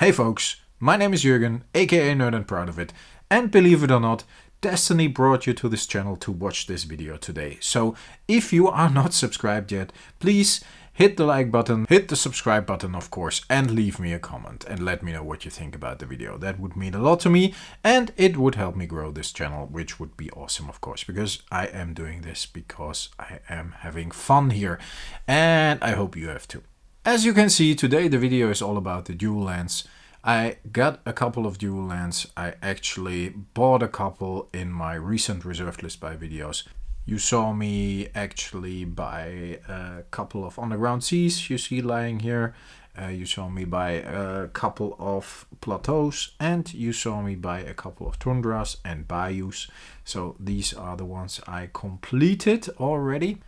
Hey folks, my name is Jürgen, aka Nerd and Proud of It, and believe it or not, Destiny brought you to this channel to watch this video today. So if you are not subscribed yet, please hit the like button, hit the subscribe button of course, and leave me a comment and let me know what you think about the video. That would mean a lot to me and it would help me grow this channel, which would be awesome of course, because I am doing this because I am having fun here and I hope you have too. As you can see, today the video is all about the dual lands. I got a couple of dual lands. I actually bought a couple in my recent reserved list buy videos. You saw me actually buy a couple of underground seas you see lying here. You saw me buy a couple of plateaus and you saw me buy a couple of tundras and bayous. So these are the ones I completed already.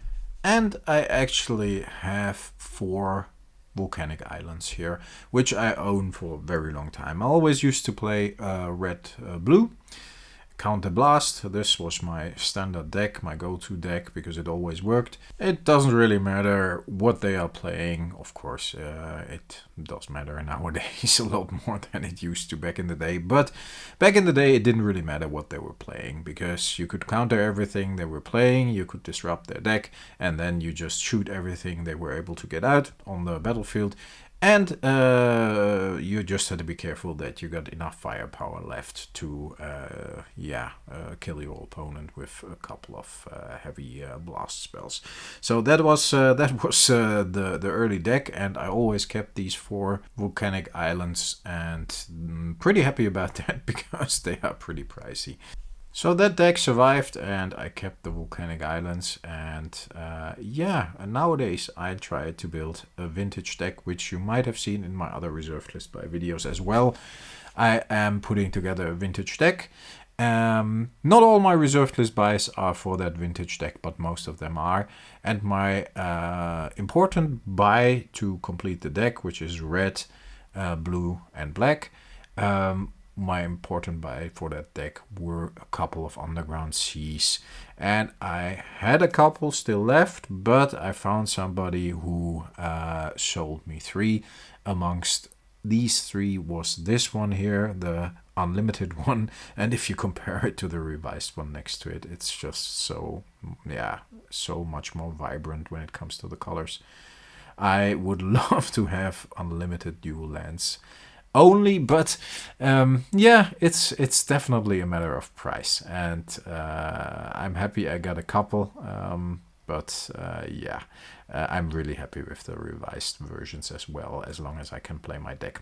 And I actually have 4 volcanic islands here, which I own for a very long time. I always used to play red blue counter blast. This was my standard deck, my go-to deck, because it always worked. It doesn't really matter what they are playing, of course. It does matter nowadays a lot more than it used to back in the day, but back in the day it didn't really matter what they were playing, because you could counter everything they were playing, you could disrupt their deck, and then you just shoot everything they were able to get out on the battlefield. And you just had to be careful that you got enough firepower left to kill your opponent with a couple of heavy blast spells. So that was the early deck, and I always kept these 4 volcanic islands, and I'm pretty happy about that because they are pretty pricey. So that deck survived and I kept the volcanic islands, and nowadays I try to build a vintage deck, which you might have seen in my other reserved list buy videos as well. I am putting together a vintage deck. Not all my reserved list buys are for that vintage deck, but most of them are. And my important buy to complete the deck, which is red, blue and black, my important buy for that deck were a couple of underground seas, and I had a couple still left, but I found somebody who sold me 3. Amongst these 3 was this one here, the unlimited one, and if you compare it to the revised one next to it, it's just so much more vibrant when it comes to the colors. I would love to have unlimited dual lands only, but it's definitely a matter of price, and I'm happy I got a couple, I'm really happy with the revised versions as well, as long as I can play my deck.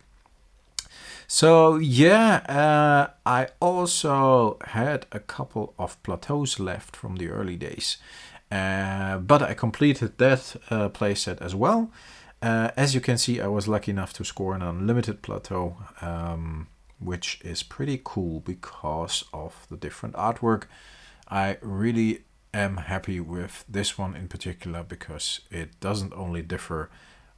So I also had a couple of plateaus left from the early days, but I completed that playset as well. As you can see, I was lucky enough to score an unlimited plateau, which is pretty cool because of the different artwork. I really am happy with this one in particular because it doesn't only differ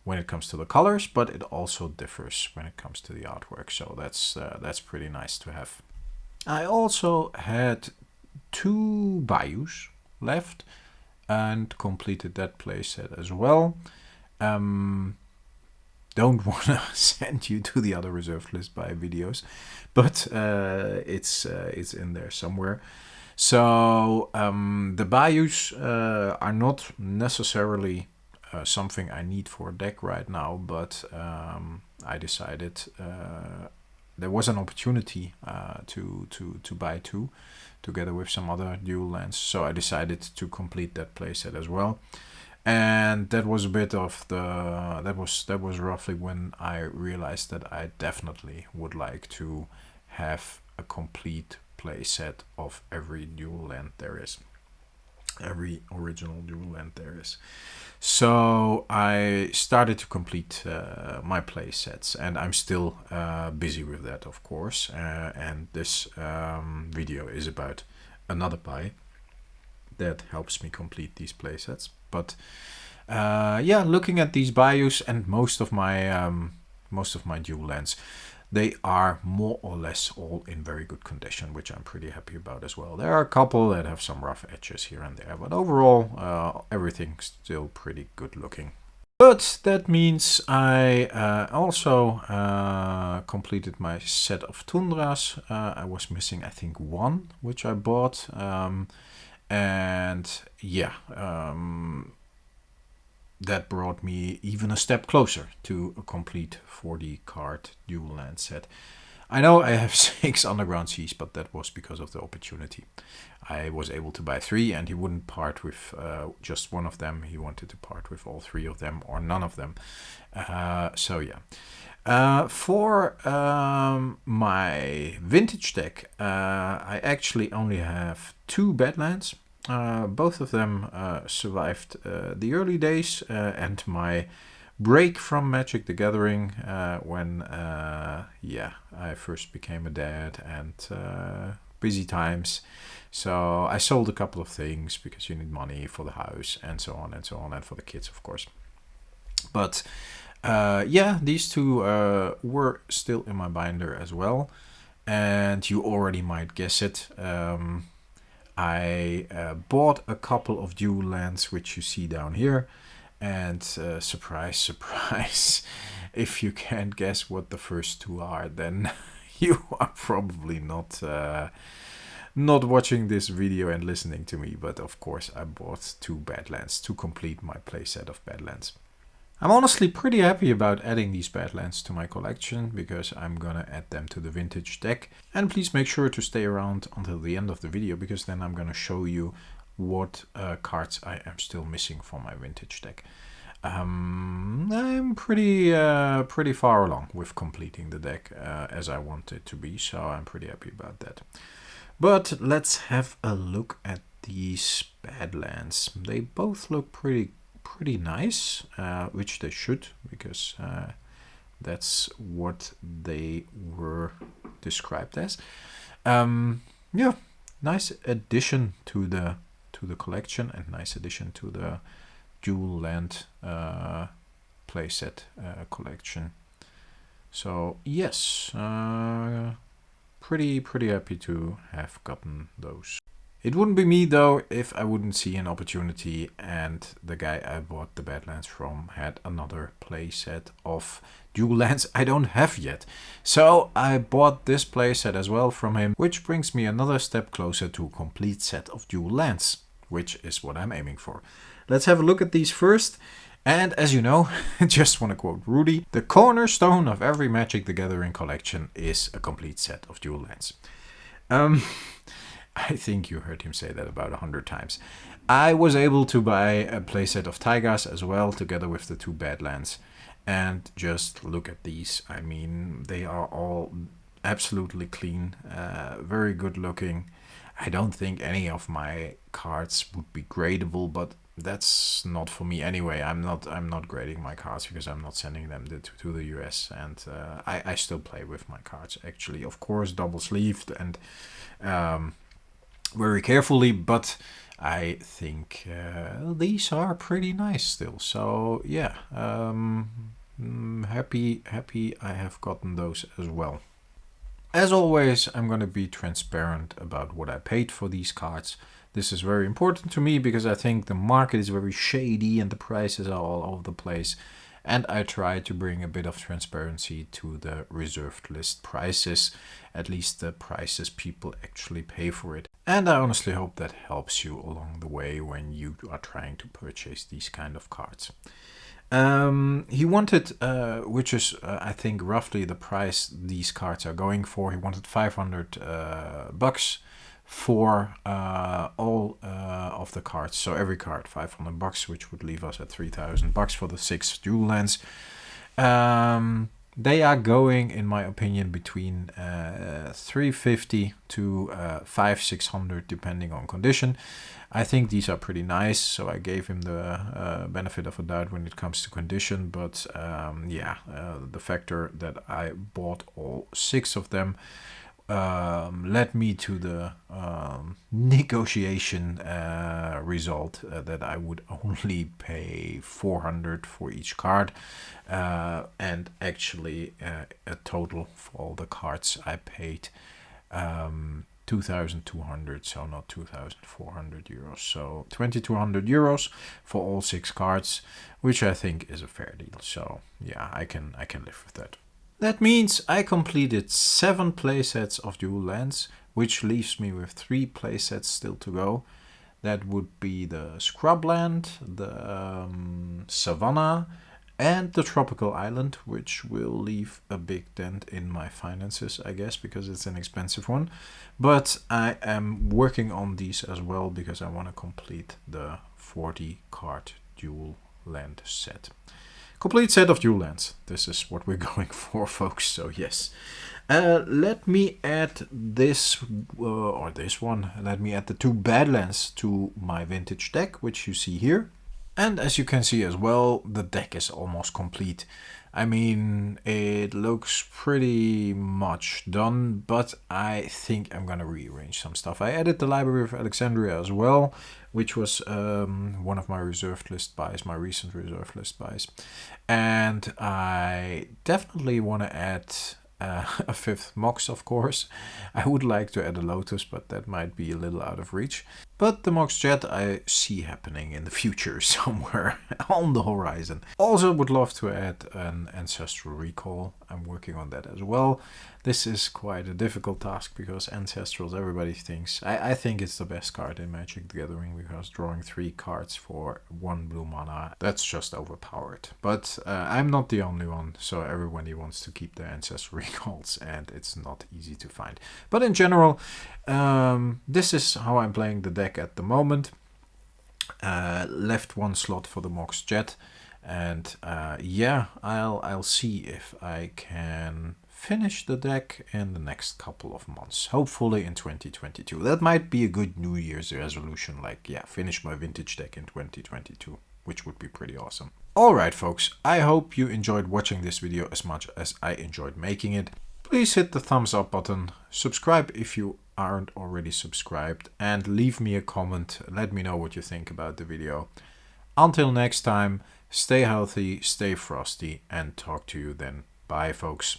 when it comes to the colors, but it also differs when it comes to the artwork. So that's pretty nice to have. I also had 2 bayous left and completed that playset as well. Don't want to send you to the other reserved list buy videos, but it's in there somewhere. So the bayous are not necessarily something I need for a deck right now, but I decided there was an opportunity to buy 2 together with some other dual lands, so I decided to complete that playset as well. And that was a bit of that was roughly when I realized that I definitely would like to have a complete playset of every dual land there is, every original dual land there is. So I started to complete my playsets, and I'm still busy with that, of course. And this video is about another buy that helps me complete these playsets. But looking at these bayous and most of my dual lands, they are more or less all in very good condition, which I'm pretty happy about as well. There are a couple that have some rough edges here and there, but overall everything's still pretty good looking. But that means I also completed my set of Tundras. I was missing, I think, one, which I bought. And yeah, that brought me even a step closer to a complete 40 card dual land set. I know I have 6 underground seas, but that was because of the opportunity. I was able to buy 3, and he wouldn't part with just one of them. He wanted to part with all 3 of them or none of them. So yeah. For my vintage deck, I actually only have 2 Badlands. Both of them survived the early days and my break from Magic the Gathering when yeah, I first became a dad and busy times. So I sold a couple of things because you need money for the house and so on and so on, and for the kids, of course. But yeah, these 2 were still in my binder as well. And you already might guess it. I bought a couple of dual lands, which you see down here. And surprise, surprise, if you can't guess what the first 2 are, then you are probably not watching this video and listening to me. But of course, I bought 2 Badlands to complete my playset of Badlands. I'm honestly pretty happy about adding these Badlands to my collection, because I'm gonna add them to the vintage deck. And please make sure to stay around until the end of the video, because then I'm gonna show you what cards I am still missing from my vintage deck. I'm pretty far along with completing the deck as I want it to be, so I'm pretty happy about that. But let's have a look at these Badlands. They both look pretty nice, which they should, because that's what they were described as. Yeah, nice addition to the collection, and nice addition to the dual land playset collection. So yes, pretty happy to have gotten those. It wouldn't be me though if I wouldn't see an opportunity and the guy I bought the Badlands from had another playset of dual lands I don't have yet. So I bought this playset as well from him, which brings me another step closer to a complete set of dual lands, which is what I'm aiming for. Let's have a look at these first. And as you know, just want to quote Rudy, the cornerstone of every Magic the Gathering collection is a complete set of dual lands. I think you heard him say that about 100 times. I was able to buy a playset of Taigas as well, together with the 2 Badlands. And just look at these. I mean, they are all absolutely clean, very good looking. I don't think any of my cards would be gradable, but that's not for me anyway. I'm not grading my cards because I'm not sending them to the US, and I still play with my cards actually. Of course, double sleeved and very carefully, but I think these are pretty nice still. So yeah, happy I have gotten those as well. As always, I'm going to be transparent about what I paid for these cards. This is very important to me because I think the market is very shady and the prices are all over the place. And I try to bring a bit of transparency to the reserved list prices, at least the prices people actually pay for it. And I honestly hope that helps you along the way when you are trying to purchase these kind of cards. He wanted, which is I think roughly the price these cards are going for. He wanted 500 bucks for all of the cards. So every card 500 bucks, which would leave us at 3,000 bucks for the 6 dual lands. They are going, in my opinion, between 350 to 500-600 depending on condition. I think these are pretty nice, so I gave him the benefit of a doubt when it comes to condition. But yeah, the factor that I bought all 6 of them led me to the negotiation result that I would only pay 400 for each card, and actually a total for all the cards I paid 2,200, so not 2,400 euros. So 2,200 euros for all 6 cards, which I think is a fair deal. So yeah, I can live with that. That means I completed 7 playsets of dual lands, which leaves me with 3 playsets still to go. That would be the Scrubland, the Savannah, and the Tropical Island, which will leave a big dent in my finances, I guess, because it's an expensive one. But I am working on these as well because I want to complete the 40 card dual land set. Complete set of dual lands. This is what we're going for, folks. So yes. Let me add this, or this one. Let me add the 2 Badlands to my vintage deck, which you see here. And as you can see as well, the deck is almost complete. I mean, it looks pretty much done, but I think I'm gonna rearrange some stuff. I added the Library of Alexandria as well, which was one of my reserved list buys, my recent reserved list buys. And I definitely want to add a 5th Mox, of course. I would like to add a Lotus, but that might be a little out of reach. But the Mox Jet I see happening in the future somewhere on the horizon. Also would love to add an Ancestral Recall. I'm working on that as well. This is quite a difficult task because Ancestrals, everybody thinks... I think it's the best card in Magic the Gathering because drawing 3 cards for 1 blue mana, that's just overpowered. But I'm not the only one, so everybody wants to keep their Ancestral Recalls and it's not easy to find. But in general, this is how I'm playing the deck at the moment. Left 1 slot for the Mox Jet, and yeah, I'll see if I can finish the deck in the next couple of months, hopefully in 2022. That might be a good New Year's resolution, like, yeah, finish my vintage deck in 2022, which would be pretty awesome. Alright folks, I hope you enjoyed watching this video as much as I enjoyed making it. Please hit the thumbs up button, subscribe if you aren't already subscribed, and leave me a comment. Let me know what you think about the video. Until next time, stay healthy, stay frosty, and talk to you then. Bye folks.